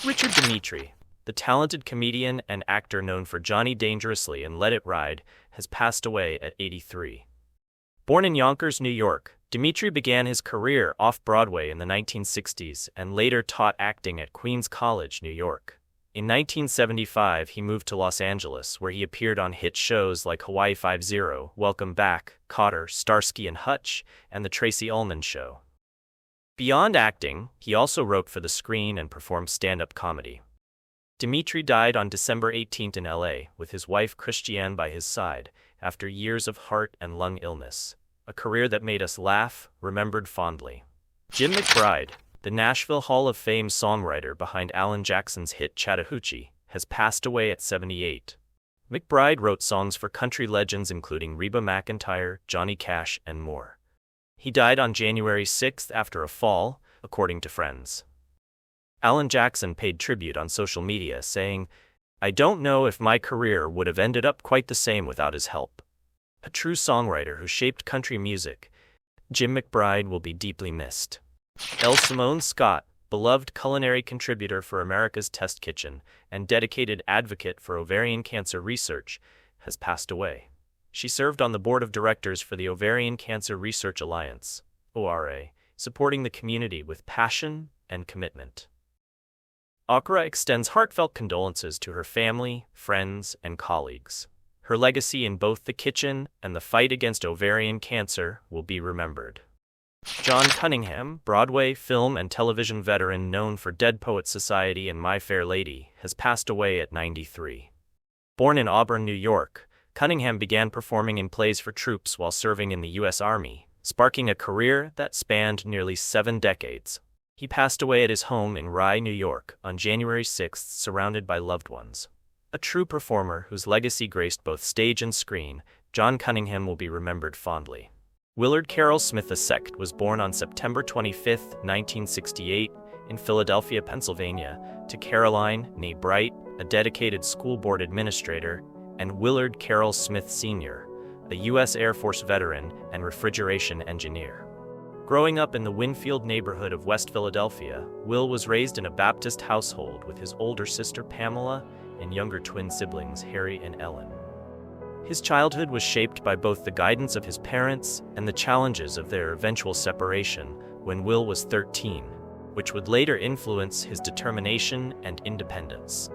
Richard Dimitri, the talented comedian and actor known for Johnny Dangerously and Let It Ride, has passed away at 83. Born in Yonkers, New York, Dimitri began his career off-Broadway in the 1960s and later taught acting at Queens College, New York. In 1975, he moved to Los Angeles, where he appeared on hit shows like Hawaii Five-0, Welcome Back, Kotter, Starsky and Hutch, and The Tracy Ullman Show. Beyond acting, he also wrote for the screen and performed stand-up comedy. Dimitri died on December 18 in LA, with his wife Christiane by his side, after years of heart and lung illness. A career that made us laugh, remembered fondly. Jim McBride, the Nashville Hall of Fame songwriter behind Alan Jackson's hit Chattahoochee, has passed away at 78. McBride wrote songs for country legends including Reba McEntire, Johnny Cash, and more. He died on January 6 after a fall, according to friends. Alan Jackson paid tribute on social media, saying, "I don't know if my career would have ended up quite the same without his help." A true songwriter who shaped country music, Jim McBride will be deeply missed. Elle Simone Scott, beloved culinary contributor for America's Test Kitchen and dedicated advocate for ovarian cancer research, has passed away. She served on the board of directors for the Ovarian Cancer Research Alliance, OCRA, supporting the community with passion and commitment. OCRA extends heartfelt condolences to her family, friends, and colleagues. Her legacy in both the kitchen and the fight against ovarian cancer will be remembered. John Cunningham, Broadway film and television veteran known for Dead Poets Society and My Fair Lady, has passed away at 93. Born in Auburn, New York, Cunningham began performing in plays for troops while serving in the U.S. Army, sparking a career that spanned nearly 7 decades. He passed away at his home in Rye, New York, on January 6, surrounded by loved ones. A true performer whose legacy graced both stage and screen, John Cunningham will be remembered fondly. Willard Carroll Smith II was born on September 25, 1968, in Philadelphia, Pennsylvania, to Caroline née Bright, a dedicated school board administrator, and Willard Carroll Smith Sr., a U.S. Air Force veteran and refrigeration engineer. Growing up in the Winfield neighborhood of West Philadelphia, Will was raised in a Baptist household with his older sister Pamela and younger twin siblings Harry and Ellen. His childhood was shaped by both the guidance of his parents and the challenges of their eventual separation when Will was 13, which would later influence his determination and independence.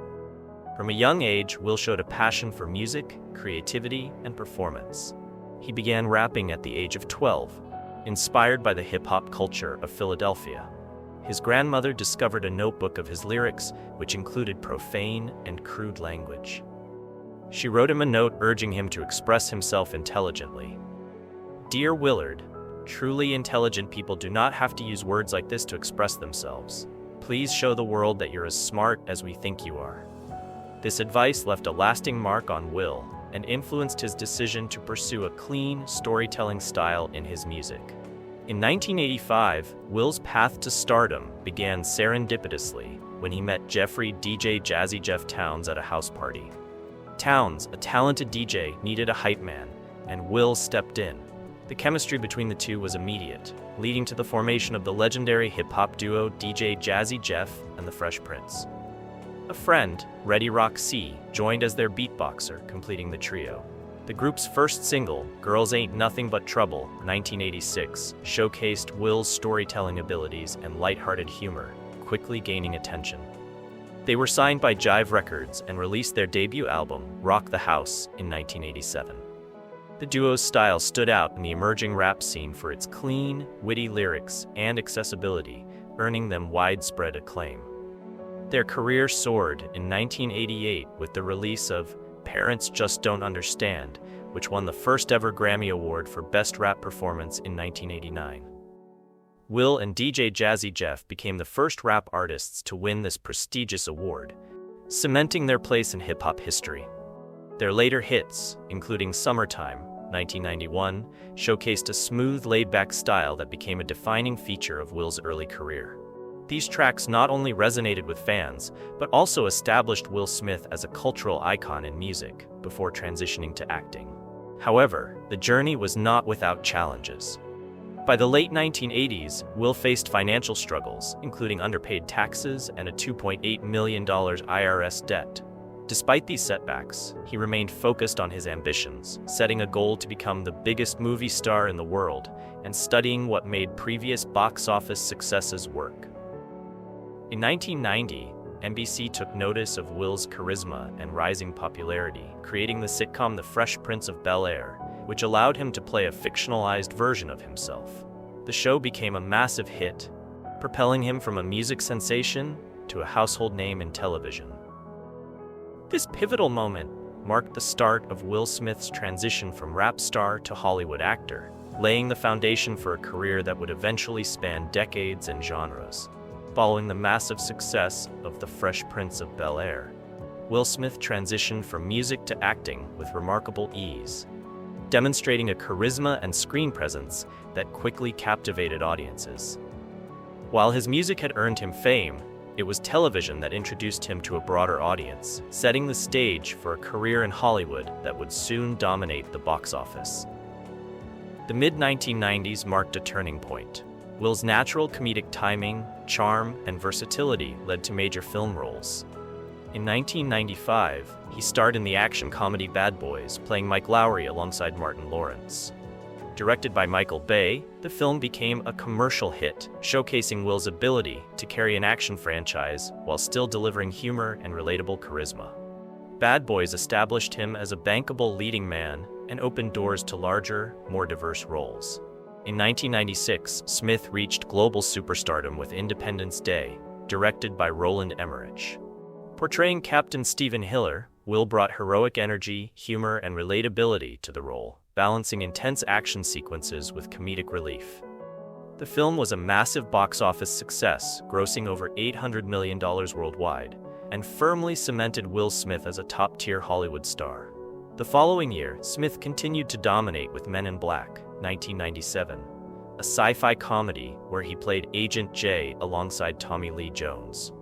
From a young age, Will showed a passion for music, creativity, and performance. He began rapping at the age of 12, inspired by the hip-hop culture of Philadelphia. His grandmother discovered a notebook of his lyrics, which included profane and crude language. She wrote him a note urging him to express himself intelligently. "Dear Willard, truly intelligent people do not have to use words like this to express themselves. Please show the world that you're as smart as we think you are." This advice left a lasting mark on Will and influenced his decision to pursue a clean, storytelling style in his music. In 1985, Will's path to stardom began serendipitously when he met Jeffrey DJ Jazzy Jeff Towns at a house party. Towns, a talented DJ, needed a hype man, and Will stepped in. The chemistry between the two was immediate, leading to the formation of the legendary hip-hop duo DJ Jazzy Jeff and the Fresh Prince. A friend, Ready Rock C, joined as their beatboxer, completing the trio. The group's first single, Girls Ain't Nothing But Trouble, 1986, showcased Will's storytelling abilities and lighthearted humor, quickly gaining attention. They were signed by Jive Records and released their debut album, Rock the House, in 1987. The duo's style stood out in the emerging rap scene for its clean, witty lyrics and accessibility, earning them widespread acclaim. Their career soared in 1988 with the release of Parents Just Don't Understand, which won the first ever Grammy Award for Best Rap Performance in 1989. Will and DJ Jazzy Jeff became the first rap artists to win this prestigious award, cementing their place in hip-hop history. Their later hits, including Summertime, 1991, showcased a smooth, laid-back style that became a defining feature of Will's early career. These tracks not only resonated with fans, but also established Will Smith as a cultural icon in music before transitioning to acting. However, the journey was not without challenges. By the late 1980s, Will faced financial struggles, including underpaid taxes and a $2.8 million IRS debt. Despite these setbacks, he remained focused on his ambitions, setting a goal to become the biggest movie star in the world and studying what made previous box office successes work. In 1990, NBC took notice of Will's charisma and rising popularity, creating the sitcom The Fresh Prince of Bel-Air, which allowed him to play a fictionalized version of himself. The show became a massive hit, propelling him from a music sensation to a household name in television. This pivotal moment marked the start of Will Smith's transition from rap star to Hollywood actor, laying the foundation for a career that would eventually span decades and genres. Following the massive success of The Fresh Prince of Bel-Air, Will Smith transitioned from music to acting with remarkable ease, demonstrating a charisma and screen presence that quickly captivated audiences. While his music had earned him fame, it was television that introduced him to a broader audience, setting the stage for a career in Hollywood that would soon dominate the box office. The mid-1990s marked a turning point. Will's natural comedic timing, charm, and versatility led to major film roles. In 1995, he starred in the action comedy Bad Boys, playing Mike Lowry alongside Martin Lawrence. Directed by Michael Bay, the film became a commercial hit, showcasing Will's ability to carry an action franchise while still delivering humor and relatable charisma. Bad Boys established him as a bankable leading man and opened doors to larger, more diverse roles. In 1996, Smith reached global superstardom with Independence Day, directed by Roland Emmerich. Portraying Captain Stephen Hiller, Will brought heroic energy, humor, and relatability to the role, balancing intense action sequences with comedic relief. The film was a massive box office success, grossing over $800 million worldwide, and firmly cemented Will Smith as a top-tier Hollywood star. The following year, Smith continued to dominate with Men in Black, 1997, a sci-fi comedy where he played Agent J alongside Tommy Lee Jones.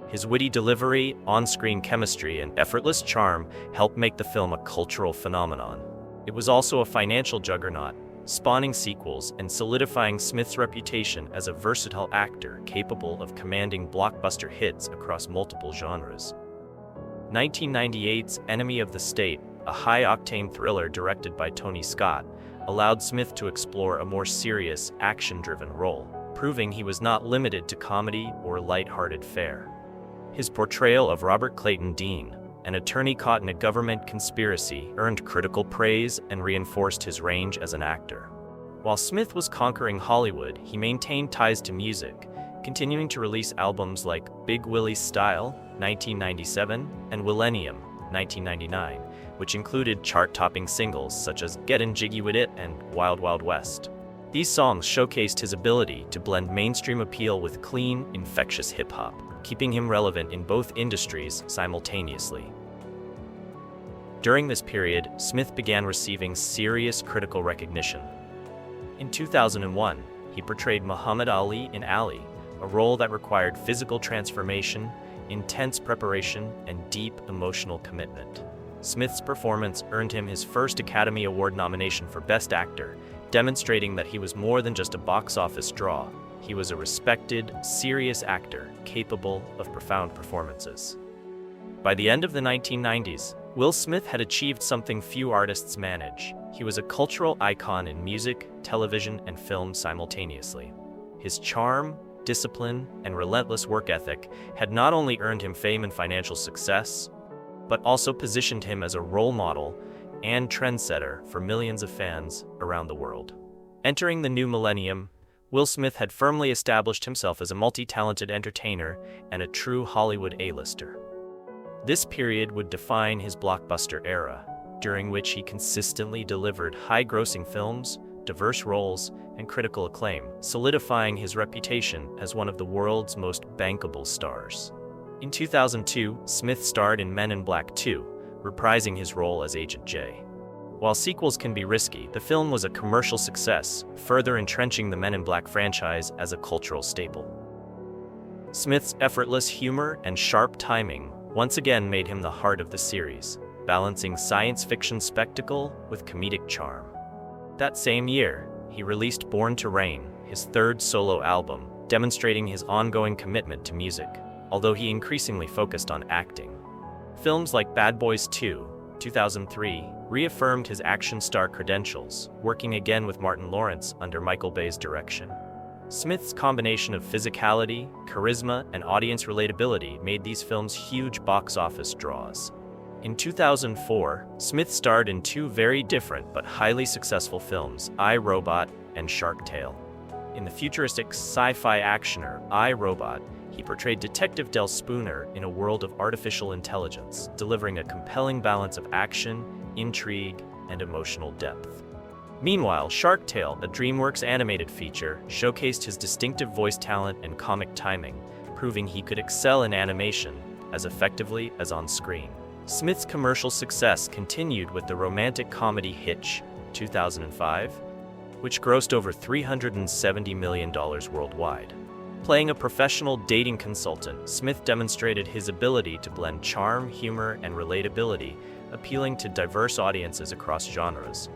His witty delivery, on-screen chemistry, and effortless charm helped make the film a cultural phenomenon. It was also a financial juggernaut, spawning sequels and solidifying Smith's reputation as a versatile actor capable of commanding blockbuster hits across multiple genres. 1998's Enemy of the State, a high-octane thriller directed by Tony Scott, allowed Smith to explore a more serious, action-driven role, proving he was not limited to comedy or light-hearted fare. His portrayal of Robert Clayton Dean, an attorney caught in a government conspiracy, earned critical praise and reinforced his range as an actor. While Smith was conquering Hollywood, he maintained ties to music, continuing to release albums like Big Willie's Style, 1997, and Willennium, 1999, which included chart-topping singles such as Gettin' Jiggy With It and Wild Wild West. These songs showcased his ability to blend mainstream appeal with clean, infectious hip-hop, keeping him relevant in both industries simultaneously. During this period, Smith began receiving serious critical recognition. In 2001, he portrayed Muhammad Ali in Ali, a role that required physical transformation, intense preparation, and deep emotional commitment. Smith's performance earned him his first Academy Award nomination for Best Actor, demonstrating that he was more than just a box office draw. He was a respected, serious actor capable of profound performances. By the end of the 1990s, Will Smith had achieved something few artists manage. He was a cultural icon in music, television, and film simultaneously. His charm, discipline, and relentless work ethic had not only earned him fame and financial success, but also positioned him as a role model and trendsetter for millions of fans around the world. Entering the new millennium, Will Smith had firmly established himself as a multi-talented entertainer and a true Hollywood A-lister. This period would define his blockbuster era, during which he consistently delivered high-grossing films, diverse roles, and critical acclaim, solidifying his reputation as one of the world's most bankable stars. In 2002, Smith starred in Men in Black 2, reprising his role as Agent J. While sequels can be risky, the film was a commercial success, further entrenching the Men in Black franchise as a cultural staple. Smith's effortless humor and sharp timing once again made him the heart of the series, balancing science fiction spectacle with comedic charm. That same year, he released Born to Reign, his third solo album, demonstrating his ongoing commitment to music, although he increasingly focused on acting. Films like Bad Boys 2, 2003, reaffirmed his action star credentials, working again with Martin Lawrence under Michael Bay's direction. Smith's combination of physicality, charisma, and audience relatability made these films huge box office draws. In 2004, Smith starred in two very different but highly successful films, I, Robot and Shark Tale. In the futuristic sci-fi actioner I, Robot, he portrayed Detective Del Spooner in a world of artificial intelligence, delivering a compelling balance of action, intrigue, and emotional depth. Meanwhile, Shark Tale, a DreamWorks animated feature, showcased his distinctive voice talent and comic timing, proving he could excel in animation as effectively as on screen. Smith's commercial success continued with the romantic comedy Hitch, 2005, which grossed over $370 million worldwide. Playing a professional dating consultant, Smith demonstrated his ability to blend charm, humor, and relatability, appealing to diverse audiences across genres.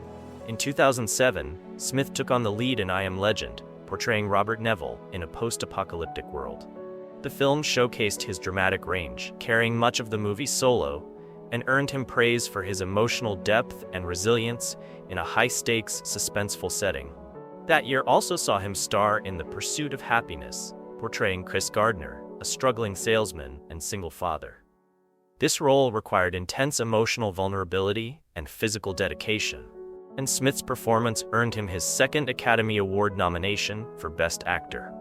In 2007, Smith took on the lead in I Am Legend, portraying Robert Neville in a post-apocalyptic world. The film showcased his dramatic range, carrying much of the movie solo, and earned him praise for his emotional depth and resilience in a high-stakes, suspenseful setting. That year also saw him star in The Pursuit of Happiness, portraying Chris Gardner, a struggling salesman and single father. This role required intense emotional vulnerability and physical dedication, and Smith's performance earned him his second Academy Award nomination for Best Actor.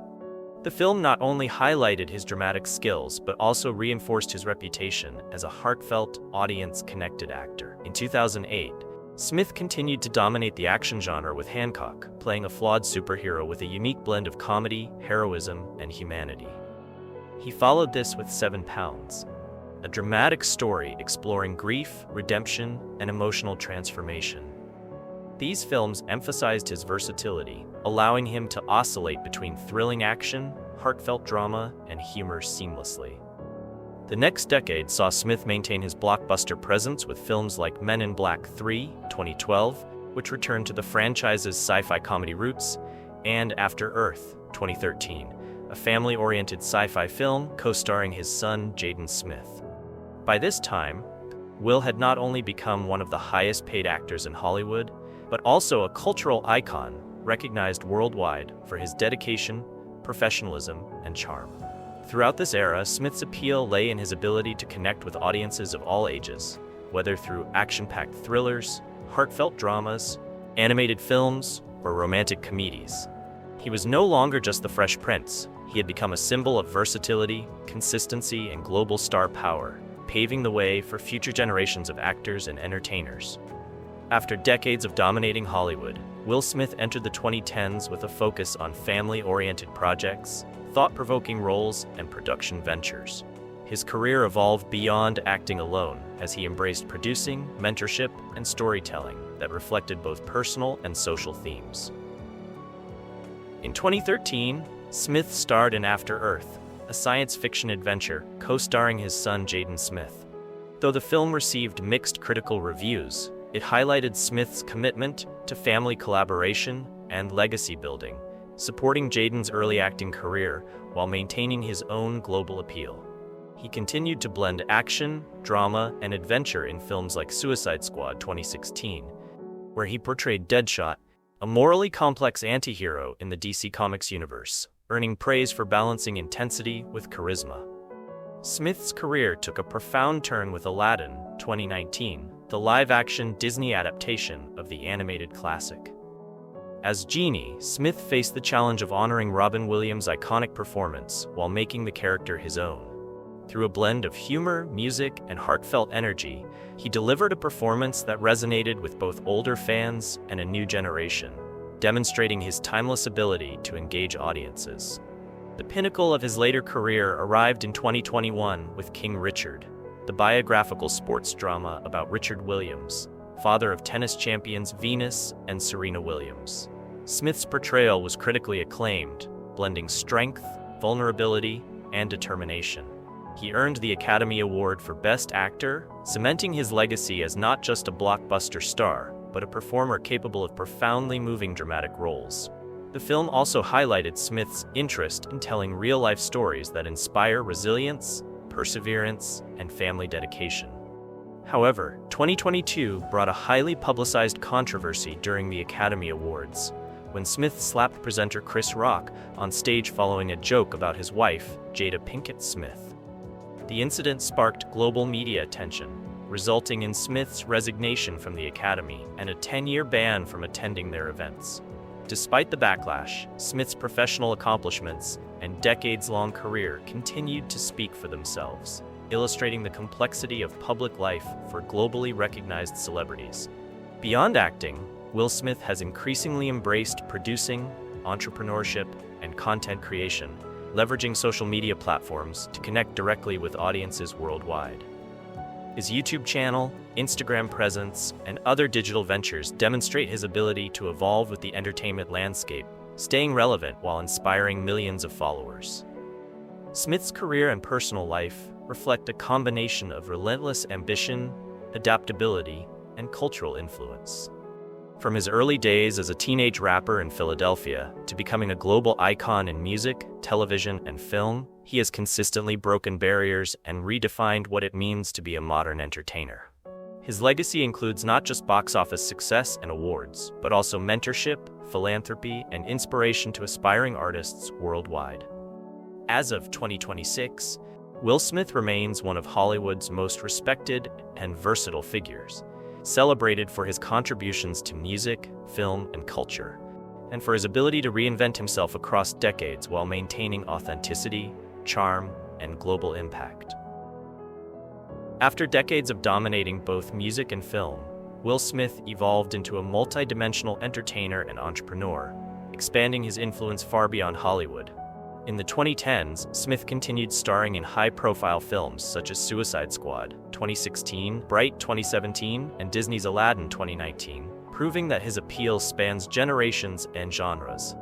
The film not only highlighted his dramatic skills, but also reinforced his reputation as a heartfelt, audience-connected actor. In 2008, Smith continued to dominate the action genre with Hancock, playing a flawed superhero with a unique blend of comedy, heroism, and humanity. He followed this with 7 Pounds, a dramatic story exploring grief, redemption, and emotional transformation. These films emphasized his versatility, allowing him to oscillate between thrilling action, heartfelt drama, and humor seamlessly. The next decade saw Smith maintain his blockbuster presence with films like Men in Black 3, 2012, which returned to the franchise's sci-fi comedy roots, and After Earth, 2013, a family-oriented sci-fi film co-starring his son Jaden Smith. By this time, Will had not only become one of the highest-paid actors in Hollywood, but also a cultural icon recognized worldwide for his dedication, professionalism, and charm. Throughout this era, Smith's appeal lay in his ability to connect with audiences of all ages, whether through action-packed thrillers, heartfelt dramas, animated films, or romantic comedies. He was no longer just the Fresh Prince. He had become a symbol of versatility, consistency, and global star power, paving the way for future generations of actors and entertainers. After decades of dominating Hollywood, Will Smith entered the 2010s with a focus on family-oriented projects, thought-provoking roles, and production ventures. His career evolved beyond acting alone as he embraced producing, mentorship, and storytelling that reflected both personal and social themes. In 2013, Smith starred in After Earth, a science fiction adventure co-starring his son Jaden Smith. Though the film received mixed critical reviews, it highlighted Smith's commitment to family collaboration and legacy building, supporting Jaden's early acting career while maintaining his own global appeal. He continued to blend action, drama, and adventure in films like Suicide Squad 2016, where he portrayed Deadshot, a morally complex anti-hero in the DC Comics universe, earning praise for balancing intensity with charisma. Smith's career took a profound turn with Aladdin 2019, the live-action Disney adaptation of the animated classic. As Genie, Smith faced the challenge of honoring Robin Williams' iconic performance while making the character his own. Through a blend of humor, music, and heartfelt energy, he delivered a performance that resonated with both older fans and a new generation, demonstrating his timeless ability to engage audiences. The pinnacle of his later career arrived in 2021 with King Richard, the biographical sports drama about Richard Williams, father of tennis champions Venus and Serena Williams. Smith's portrayal was critically acclaimed, blending strength, vulnerability, and determination. He earned the Academy Award for Best Actor, cementing his legacy as not just a blockbuster star, but a performer capable of profoundly moving dramatic roles. The film also highlighted Smith's interest in telling real-life stories that inspire resilience, perseverance, and family dedication. However, 2022 brought a highly publicized controversy during the Academy Awards, when Smith slapped presenter Chris Rock on stage following a joke about his wife, Jada Pinkett Smith. The incident sparked global media attention, resulting in Smith's resignation from the Academy and a 10-year ban from attending their events. Despite the backlash, Smith's professional accomplishments and decades-long career continued to speak for themselves, illustrating the complexity of public life for globally recognized celebrities. Beyond acting, Will Smith has increasingly embraced producing, entrepreneurship, and content creation, leveraging social media platforms to connect directly with audiences worldwide. His YouTube channel, Instagram presence, and other digital ventures demonstrate his ability to evolve with the entertainment landscape, staying relevant while inspiring millions of followers. Smith's career and personal life reflect a combination of relentless ambition, adaptability, and cultural influence. From his early days as a teenage rapper in Philadelphia to becoming a global icon in music, television, and film, he has consistently broken barriers and redefined what it means to be a modern entertainer. His legacy includes not just box office success and awards, but also mentorship, philanthropy, and inspiration to aspiring artists worldwide. As of 2026, Will Smith remains one of Hollywood's most respected and versatile figures, celebrated for his contributions to music, film, and culture, and for his ability to reinvent himself across decades while maintaining authenticity, charm, and global impact. After decades of dominating both music and film, Will Smith evolved into a multi-dimensional entertainer and entrepreneur, expanding his influence far beyond Hollywood. In the 2010s, Smith continued starring in high-profile films such as Suicide Squad 2016, Bright 2017, and Disney's Aladdin 2019, proving that his appeal spans generations and genres.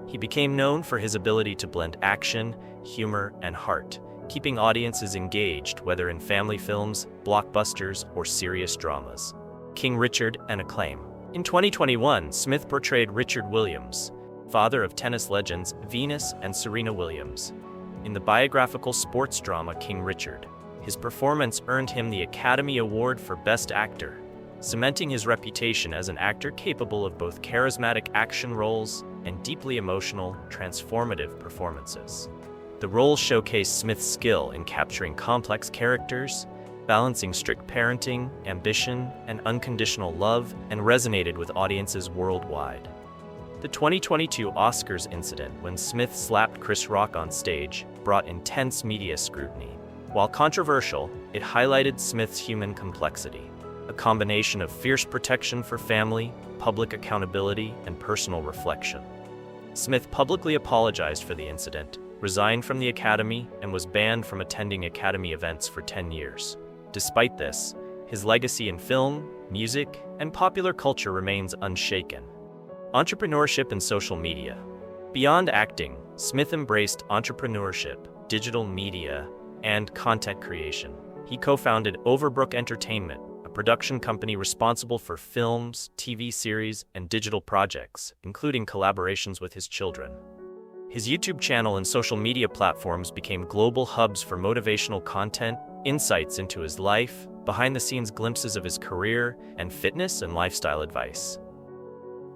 He became known for his ability to blend action, humor, and heart, keeping audiences engaged whether in family films, blockbusters, or serious dramas. King Richard and acclaim. In 2021, Smith portrayed Richard Williams, father of tennis legends Venus and Serena Williams, in the biographical sports drama King Richard. His performance earned him the Academy Award for Best Actor, cementing his reputation as an actor capable of both charismatic action roles and deeply emotional, transformative performances. The role showcased Smith's skill in capturing complex characters, balancing strict parenting, ambition, and unconditional love, and resonated with audiences worldwide. The 2022 Oscars incident when Smith slapped Chris Rock on stage brought intense media scrutiny. While controversial, it highlighted Smith's human complexity, a combination of fierce protection for family, public accountability, and personal reflection. Smith publicly apologized for the incident, resigned from the Academy, and was banned from attending Academy events for 10 years. Despite this, his legacy in film, music, and popular culture remains unshaken. Entrepreneurship and social media. Beyond acting, Smith embraced entrepreneurship, digital media, and content creation. He co-founded Overbrook Entertainment, a production company responsible for films, TV series, and digital projects, including collaborations with his children. His YouTube channel and social media platforms became global hubs for motivational content, insights into his life, behind-the-scenes glimpses of his career, and fitness and lifestyle advice.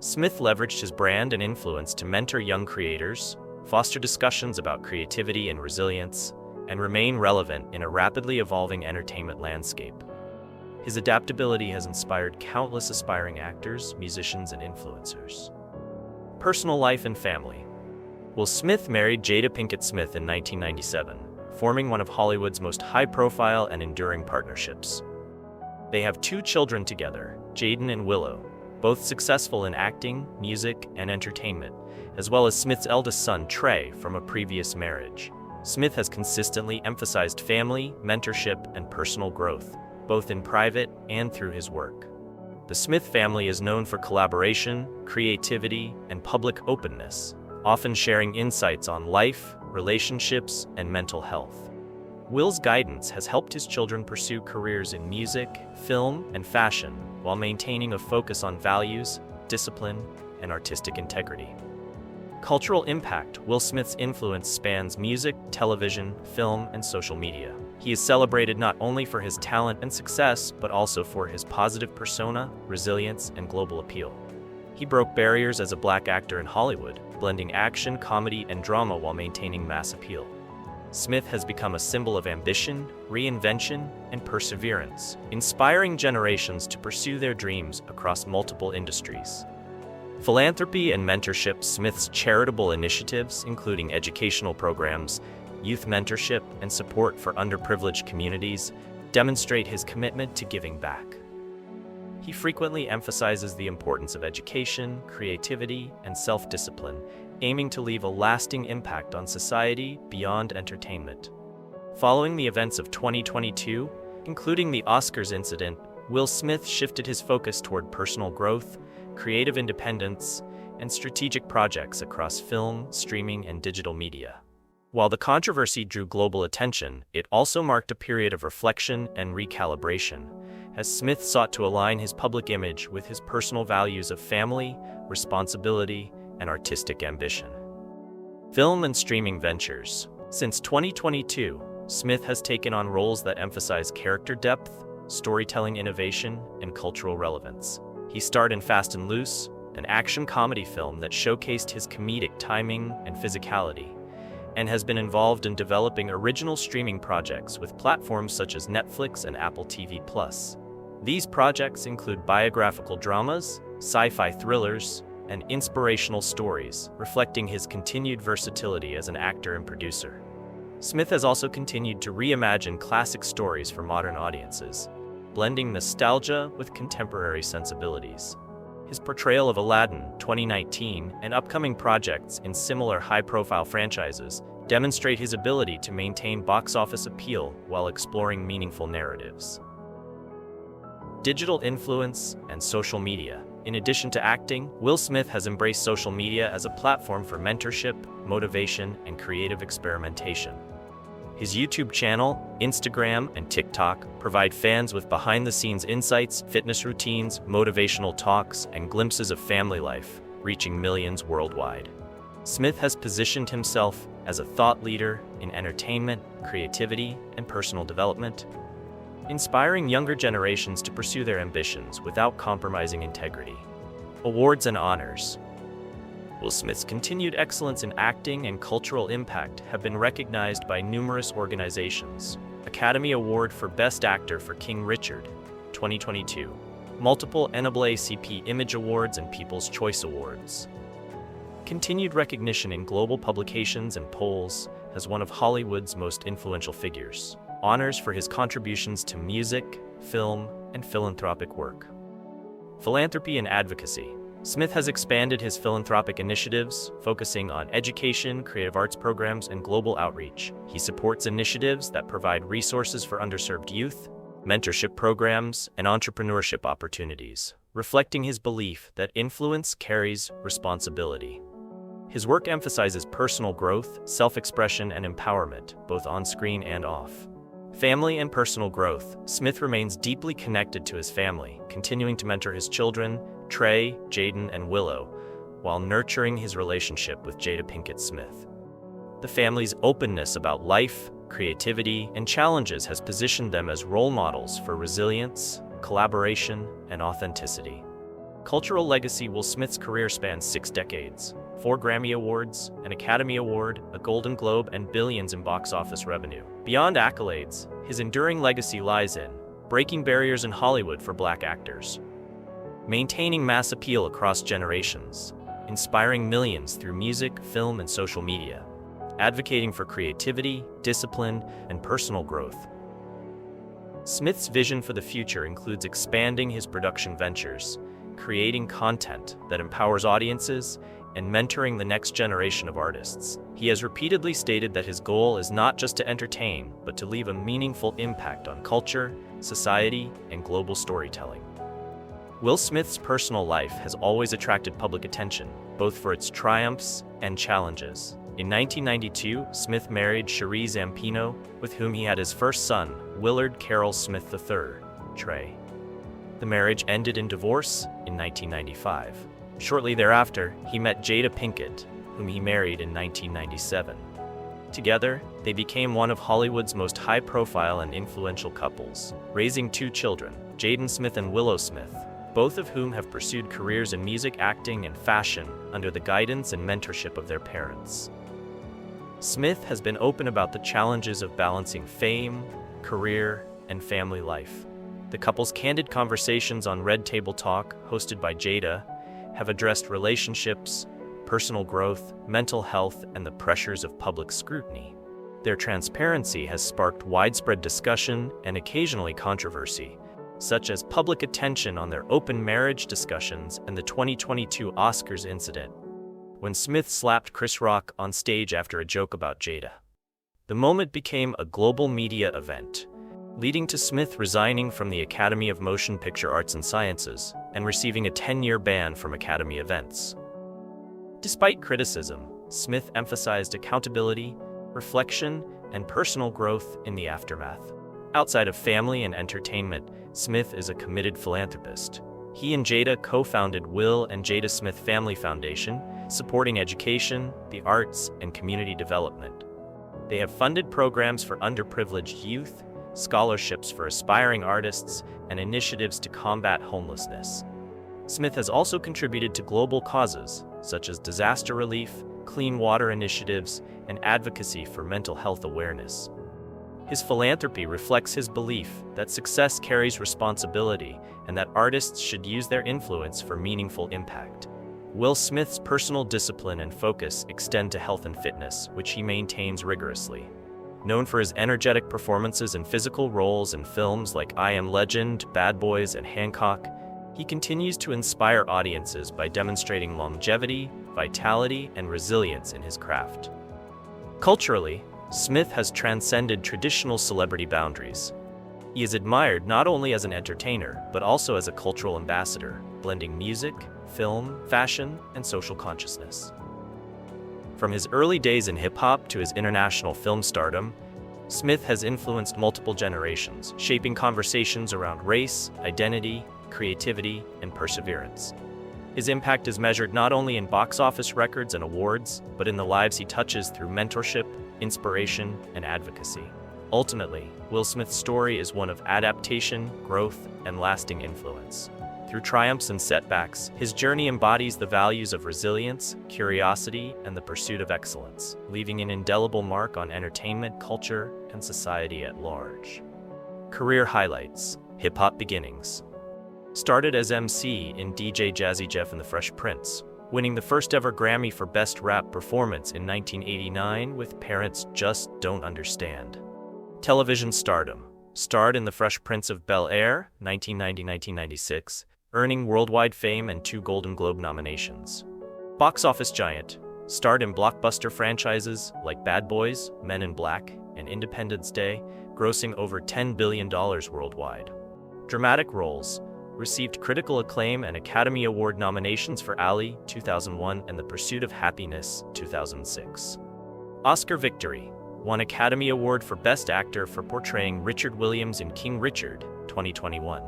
Smith leveraged his brand and influence to mentor young creators, foster discussions about creativity and resilience, and remain relevant in a rapidly evolving entertainment landscape. His adaptability has inspired countless aspiring actors, musicians, and influencers. Personal life and family. Will Smith married Jada Pinkett Smith in 1997, forming one of Hollywood's most high-profile and enduring partnerships. They have 2 children together, Jaden and Willow, both successful in acting, music, and entertainment, as well as Smith's eldest son, Trey, from a previous marriage. Smith has consistently emphasized family, mentorship, and personal growth, both in private and through his work. The Smith family is known for collaboration, creativity, and public openness, often sharing insights on life, relationships, and mental health. Will's guidance has helped his children pursue careers in music, film, and fashion, while maintaining a focus on values, discipline, and artistic integrity. Cultural impact. Will Smith's influence spans music, television, film, and social media. He is celebrated not only for his talent and success, but also for his positive persona, resilience, and global appeal. He broke barriers as a black actor in Hollywood, blending action, comedy, and drama while maintaining mass appeal. Smith has become a symbol of ambition, reinvention, and perseverance, inspiring generations to pursue their dreams across multiple industries. Philanthropy and mentorship. Smith's charitable initiatives, including educational programs, youth mentorship, and support for underprivileged communities, demonstrate his commitment to giving back. He frequently emphasizes the importance of education, creativity, and self-discipline, aiming to leave a lasting impact on society beyond entertainment. Following the events of 2022, including the Oscars incident, Will Smith shifted his focus toward personal growth, creative independence, and strategic projects across film, streaming, and digital media. While the controversy drew global attention, it also marked a period of reflection and recalibration, as Smith sought to align his public image with his personal values of family, responsibility, and artistic ambition. Film and streaming ventures. Since 2022, Smith has taken on roles that emphasize character depth, storytelling innovation, and cultural relevance. He starred in Fast and Loose, an action comedy film that showcased his comedic timing and physicality, and has been involved in developing original streaming projects with platforms such as Netflix and Apple TV+. These projects include biographical dramas, sci-fi thrillers, and inspirational stories, reflecting his continued versatility as an actor and producer. Smith has also continued to reimagine classic stories for modern audiences, blending nostalgia with contemporary sensibilities. His portrayal of Aladdin, 2019, and upcoming projects in similar high-profile franchises demonstrate his ability to maintain box office appeal while exploring meaningful narratives. Digital influence and social media. In addition to acting, Will Smith has embraced social media as a platform for mentorship, motivation, and creative experimentation. His YouTube channel, Instagram, and TikTok provide fans with behind-the-scenes insights, fitness routines, motivational talks, and glimpses of family life, reaching millions worldwide. Smith has positioned himself as a thought leader in entertainment, creativity, and personal development, inspiring younger generations to pursue their ambitions without compromising integrity. Awards and honors. Will Smith's continued excellence in acting and cultural impact have been recognized by numerous organizations. Academy Award for Best Actor for King Richard, 2022. Multiple NAACP Image Awards and People's Choice Awards. Continued recognition in global publications and polls as one of Hollywood's most influential figures. Honors for his contributions to music, film, and philanthropic work. Philanthropy and advocacy. Smith has expanded his philanthropic initiatives, focusing on education, creative arts programs, and global outreach. He supports initiatives that provide resources for underserved youth, mentorship programs, and entrepreneurship opportunities, reflecting his belief that influence carries responsibility. His work emphasizes personal growth, self-expression, and empowerment, both on screen and off. Family and personal growth. Smith remains deeply connected to his family, continuing to mentor his children, Trey, Jaden, and Willow, while nurturing his relationship with Jada Pinkett Smith. The family's openness about life, creativity, and challenges has positioned them as role models for resilience, collaboration, and authenticity. Cultural legacy. Will Smith's career spans 6 decades, 4 Grammy Awards, an Academy Award, a Golden Globe, and billions in box office revenue. Beyond accolades, his enduring legacy lies in breaking barriers in Hollywood for Black actors, maintaining mass appeal across generations, inspiring millions through music, film, and social media, advocating for creativity, discipline, and personal growth. Smith's vision for the future includes expanding his production ventures, creating content that empowers audiences, and mentoring the next generation of artists. He has repeatedly stated that his goal is not just to entertain, but to leave a meaningful impact on culture, society, and global storytelling. Will Smith's personal life has always attracted public attention, both for its triumphs and challenges. In 1992, Smith married Cherie Zampino, with whom he had his first son, Willard Carroll Smith III, Trey. The marriage ended in divorce in 1995. Shortly thereafter, he met Jada Pinkett, whom he married in 1997. Together, they became one of Hollywood's most high-profile and influential couples, raising 2 children, Jaden Smith and Willow Smith, both of whom have pursued careers in music, acting, and fashion under the guidance and mentorship of their parents. Smith has been open about the challenges of balancing fame, career, and family life. The couple's candid conversations on Red Table Talk, hosted by Jada, have addressed relationships, personal growth, mental health, and the pressures of public scrutiny. Their transparency has sparked widespread discussion and occasionally controversy, such as public attention on their open marriage discussions and the 2022 Oscars incident, when Smith slapped Chris Rock on stage after a joke about Jada. The moment became a global media event, leading to Smith resigning from the Academy of Motion Picture Arts and Sciences and receiving a 10-year ban from Academy events. Despite criticism, Smith emphasized accountability, reflection, and personal growth in the aftermath. Outside of family and entertainment, Smith is a committed philanthropist. He and Jada co-founded Will and Jada Smith Family Foundation, supporting education, the arts, and community development. They have funded programs for underprivileged youth, scholarships for aspiring artists, and initiatives to combat homelessness. Smith has also contributed to global causes, such as disaster relief, clean water initiatives, and advocacy for mental health awareness. His philanthropy reflects his belief that success carries responsibility and that artists should use their influence for meaningful impact. Will Smith's personal discipline and focus extend to health and fitness, which he maintains rigorously. Known for his energetic performances in physical roles in films like I Am Legend, Bad Boys, and Hancock, he continues to inspire audiences by demonstrating longevity, vitality, and resilience in his craft. Culturally, Smith has transcended traditional celebrity boundaries. He is admired not only as an entertainer, but also as a cultural ambassador, blending music, film, fashion, and social consciousness. From his early days in hip-hop to his international film stardom, Smith has influenced multiple generations, shaping conversations around race, identity, creativity, and perseverance. His impact is measured not only in box office records and awards, but in the lives he touches through mentorship, inspiration, and advocacy. Ultimately, Will Smith's story is one of adaptation, growth, and lasting influence. Through triumphs and setbacks, his journey embodies the values of resilience, curiosity, and the pursuit of excellence, leaving an indelible mark on entertainment, culture, and society at large. Career highlights: hip-hop beginnings. Started as MC in DJ Jazzy Jeff and the Fresh Prince, winning the first ever Grammy for Best Rap Performance in 1989 with Parents Just Don't Understand. Television stardom. Starred in The Fresh Prince of Bel-Air, 1990-1996, earning worldwide fame and 2 Golden Globe nominations. Box office giant. Starred in blockbuster franchises like Bad Boys, Men in Black, and Independence Day, grossing over $10 billion worldwide. Dramatic roles. Received critical acclaim and Academy Award nominations for Ali, 2001, and The Pursuit of Happiness, 2006. Oscar victory. Won Academy Award for Best Actor for portraying Richard Williams in King Richard, 2021.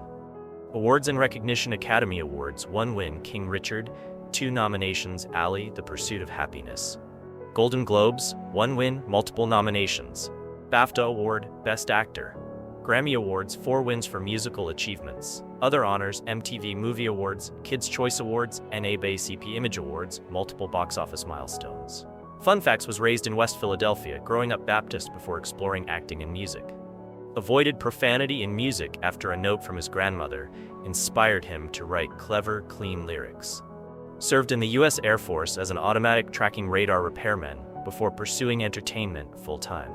Awards and recognition: Academy Awards, 1 win, King Richard, 2 nominations, Ali, The Pursuit of Happiness. Golden Globes, 1 win, multiple nominations. BAFTA Award, Best Actor. Grammy Awards, 4 wins for musical achievements. Other honors: MTV Movie Awards, Kids' Choice Awards, NAACP Image Awards, multiple box office milestones. Fun facts: was raised in West Philadelphia, growing up Baptist before exploring acting and music. Avoided profanity in music after a note from his grandmother inspired him to write clever, clean lyrics. Served in the U.S. Air Force as an automatic tracking radar repairman before pursuing entertainment full-time.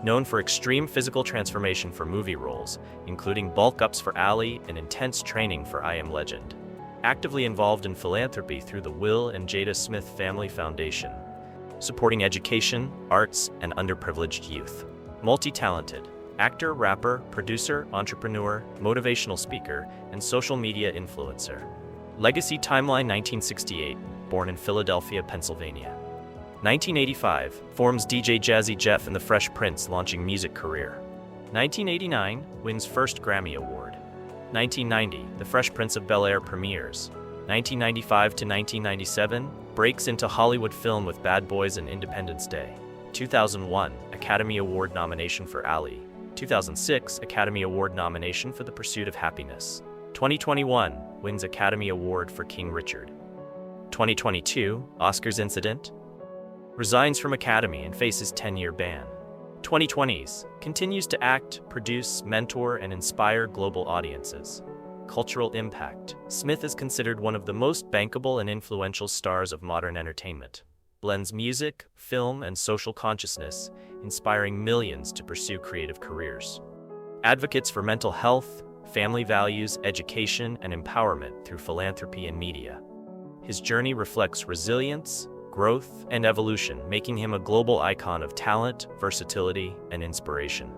Known for extreme physical transformation for movie roles, including bulk ups for Ali and intense training for I Am Legend. Actively involved in philanthropy through the Will and Jada Smith Family Foundation, supporting education, arts, and underprivileged youth. Multi-talented. Actor, rapper, producer, entrepreneur, motivational speaker, and social media influencer. Legacy timeline: 1968, born in Philadelphia, Pennsylvania. 1985, forms DJ Jazzy Jeff and the Fresh Prince, launching music career. 1989, wins first Grammy Award. 1990, The Fresh Prince of Bel-Air premieres. 1995 to 1997, breaks into Hollywood film with Bad Boys and Independence Day. 2001, Academy Award nomination for Ali. 2006, Academy Award nomination for The Pursuit of Happiness. 2021, wins Academy Award for King Richard. 2022, Oscars incident. Resigns from Academy and faces 10-year ban. 2020s, continues to act, produce, mentor, and inspire global audiences. Cultural impact. Smith is considered one of the most bankable and influential stars of modern entertainment. Blends music, film, and social consciousness, inspiring millions to pursue creative careers. Advocates for mental health, family values, education, and empowerment through philanthropy and media. His journey reflects resilience, growth, and evolution, making him a global icon of talent, versatility, and inspiration.